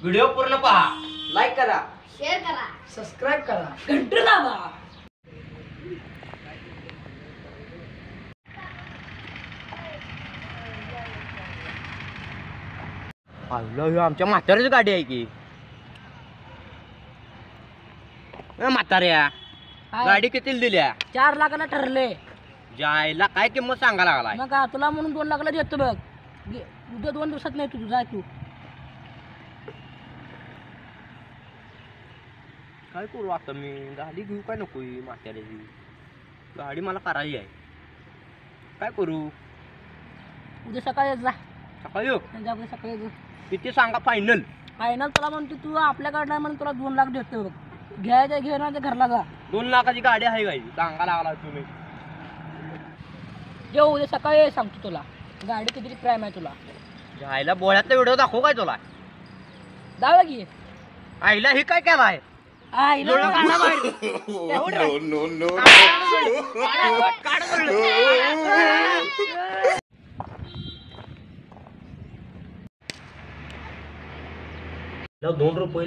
Video पूर्ण पहा, like करा, शेअर करा, सबस्क्राईब करा, घंटी दाबा. आमच्या म्हाताऱ्याची गाडी आहे की. म्हाताऱ्या गाडी कितीला दिल्या? 4 लाखाला ठरले. जायला काय किंमत सांगा लागलाय? मग का तुला म्हणून 2 लाखाला देतो बघ. उद्या 2 दिवसात नाही तू जा तू. काय करू आता मी? गाडी घेऊ काय नको? म्हाताऱ्याची गाडी मला करायची आहे. काय करू? उद्या सकाळी जा. सकाळी येऊ? जा उद्या सकाळी जा. किती सांगा फायनल? फायनल तुला म्हणतो तू आपल्याकडे नाही म्हणून तुला 2 लाख देतो बघ. घ्यायचं घे ना, ते घरला जा. 2 लाखाची गाडी आहे गाई सांगा लागला तुम्ही. जे उद्या सकाळी सांगतो तुला गाडी किती प्राईम आहे तुला. जायला बोळ्यातला व्हिडिओ दाखवू काय तुला? दावा की आईला हे काय केलाय? आईला $2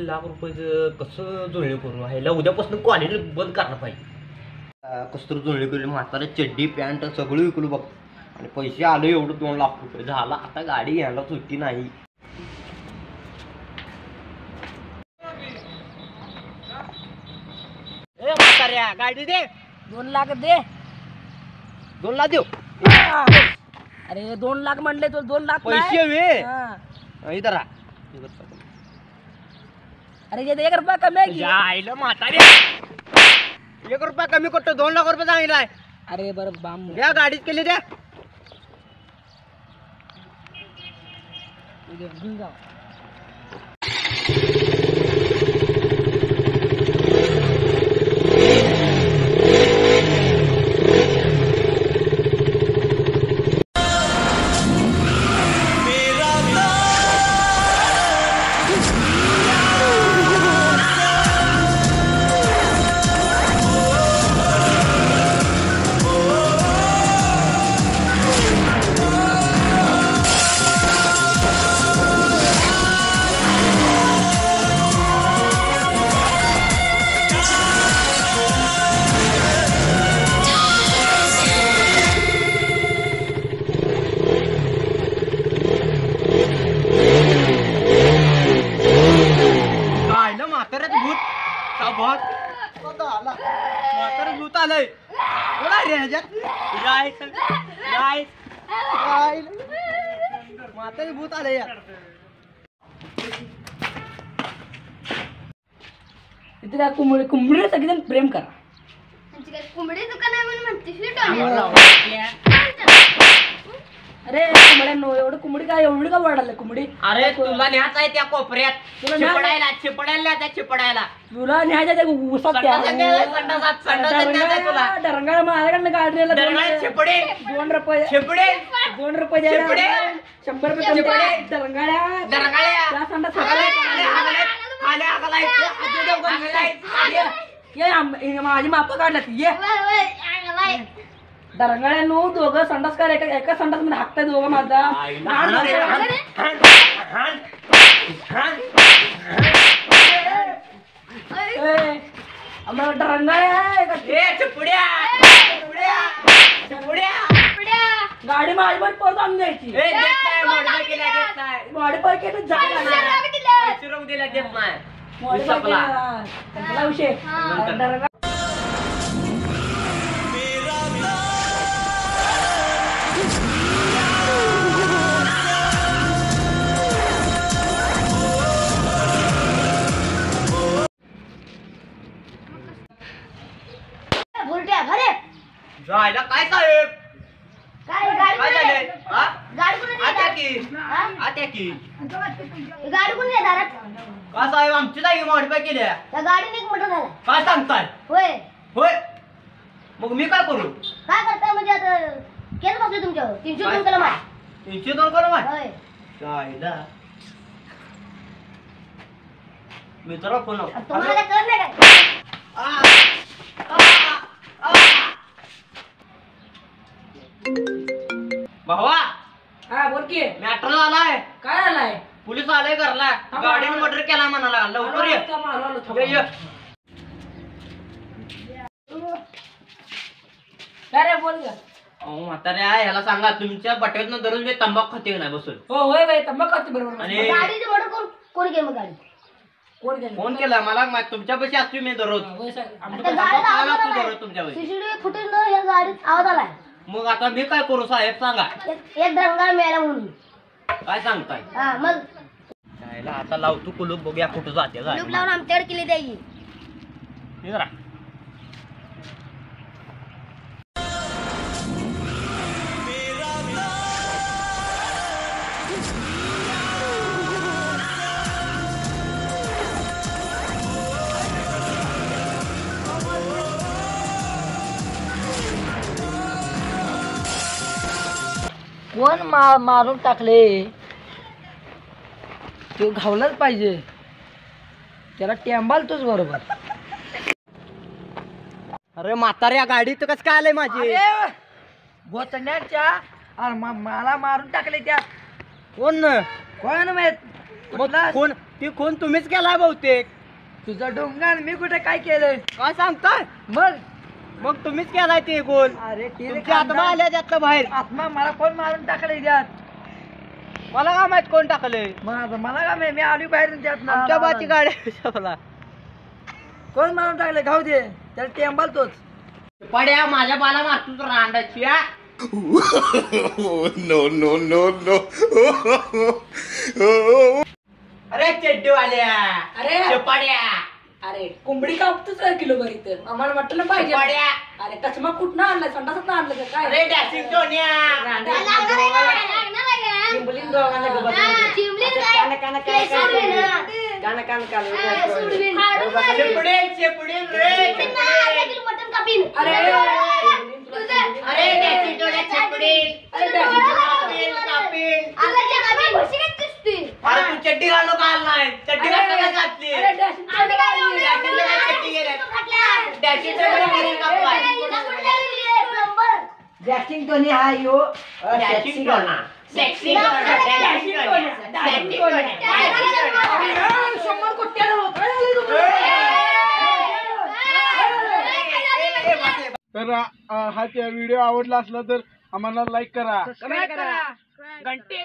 लाख रुपयाचं कसं जुळणी करू? ह्याला उद्यापासून क्वालिटी बंद करायला पाहिजे. कसं जुळणी केली? म्हातारा चड्डी पॅन्ट सगळं विकलो बघ आणि पैसे आले एवढं 2 लाख रुपये झाला. आता गाडी घ्यायला सुट्टी नाही. ए म्हाताऱ्या गाडी दे. 2 लाख दे. 2 लाख देऊ? अरे 2 लाख म्हणले तो 2 लाख पैसे वे हा. इधर आ. अरे ये 1 रुपया कमी आहे की. आईला म्हाताऱ्या 1 रुपया कमी करतो. 2 लाख रुपये सांगितलाय. अरे बरं बाम द्या गाडीत केली द्या. घेऊन जा. म्हातारा भूत आलंय. बोला रे ह्याच्यात म्हातारा भूत आलंय. इथे काय कुंबडी सगळेजण प्रेम करा. कोंबडी दुकान आहे म्हणून म्हणते. अरे कोंबड्यांनो एवढं कोंबडी काय एवढी का वाढायला कोंबडी? अरे तुला न्यायचं आहे त्या कोपऱ्यात. तुला चिपडायला तुला न्यायच्या त्या उसात डरंगाळ माझ्याकडनं गाडीला 2 रुपये 2 रुपये द्यायला 100 रुपये डरंगाळ्या त्या संडास माझी माप काढल्यात. ये डरंगाळ्यानो दोघं संडास काढ. एका संडास मध्ये हाकताय दोघं माझा. आम्हाला डरंगाळ्या गाडी माझी पण परत आणून द्यायची. गाडी पैकी विषय जायला काय साहेब? काय झालंय? गाडी कोण आहे दारात? का साहेब आमची जागी मॉडिफाय केल्या? त्या गाडीने एक मोठं झालं. काय सांगताय? होय होय मग मी काय करू? काय करताय म्हणजे आता केस बसले तुमच्यावर 302 कलम आहे. 302 कलम आहे? होय जायला मित्रा फोन तुम्हाला कळत नाही काय? भावा हा बोल की मॅटर आलाय. काय आलाय? पोलीस आले घरला गाडीने मर्डर केला म्हणाला लवकर ये. ये, ये. अरे बोल ग. अहो म्हाताऱ्या ह्याला सांगा तुमच्या बटव्यातनं दररोज मी तंबाखू खाते नाही बसून. हो होय बाई तंबाखू खाते बरोबर. आणि गाडीचं मोठं कोण गेलं मग गाडी कोण गेलं? फोन केला मला तुमच्यापाशी असतो मी दररोज. होय साहेब. त्या गाडीत आवाज तंबाखू खायला आलाय. दररोज तुमच्यापाशी. सीसीटीव्ही फुटेज न या गाडीत आवाज आलाय. मग आता मी काय करू साहेब सांगा. एक दंगा मिळाला म्हणून. काय सांगताय हा मग यायला आता लावतो कुलूप बघूया कुठं जाते लूप लावून आमच्याकडे केली त्याची. हे जरा. कोण मारून टाकले तो घावलाच पाहिजे त्याला टेंबाल तोच बरोबर. अरे म्हाताऱ्या गाडीत कसं काय आलंय माझी. गोतण्याच्या मला मारून टाकले त्यात. कोण कोण माहित मग कोण ती कोण तुम्हीच केलाय बहुतेक. तुझा डोंगर मी कुठे काय केलंय काय सांगताय मग तुम्हीच केलाय ते कोण. अरे तुमच्या आत्मा आल्या त्यातलं बाहेर. आत्मा मला कोण मारून टाकले त्यात. मला काय माहित कोण टाकलंय. मला का मी आली बाहेर त्यात आमच्या बाची गाडी मला कोण मारून टाकले घाव दे त्याला टेंबाल तोच. पड्या माझ्या बाला मारतो तर रांडाची. अरे चड्डीवाल्या अरे पड्या अरे कोंबडी कापतोच किलो भर इथं आम्हाला म्हटलं पाहिजे. पड्या अरे चष्मा कुठनं आणलाय संडासात आणलं का काय. अरे डॅशिंग टोन्या चिंबलीन दोघांना गप्प बसवलं. शेपडे शेपडे रे मटन कापीन. अरे अरे डॅशिंग टोन्या शेपडे कापीन कापीन. अरे तू चड्डी घालू घाल नाही चड्डी घातली घातली. अरे डॅशिंग चड्डी गेले डॅशिंग टोन्या कापलाय. डॅशिंग दोन्ही हा यो डॅशिंग टोना सेक्सी टोना डॅशिंग टोना सेक्सी टोना. 100 कोट्यानं होत. तर हा व्हिडिओ आवडला असला तर आम्हाला लाईक करा. सबस्क्राईब करा. घंटे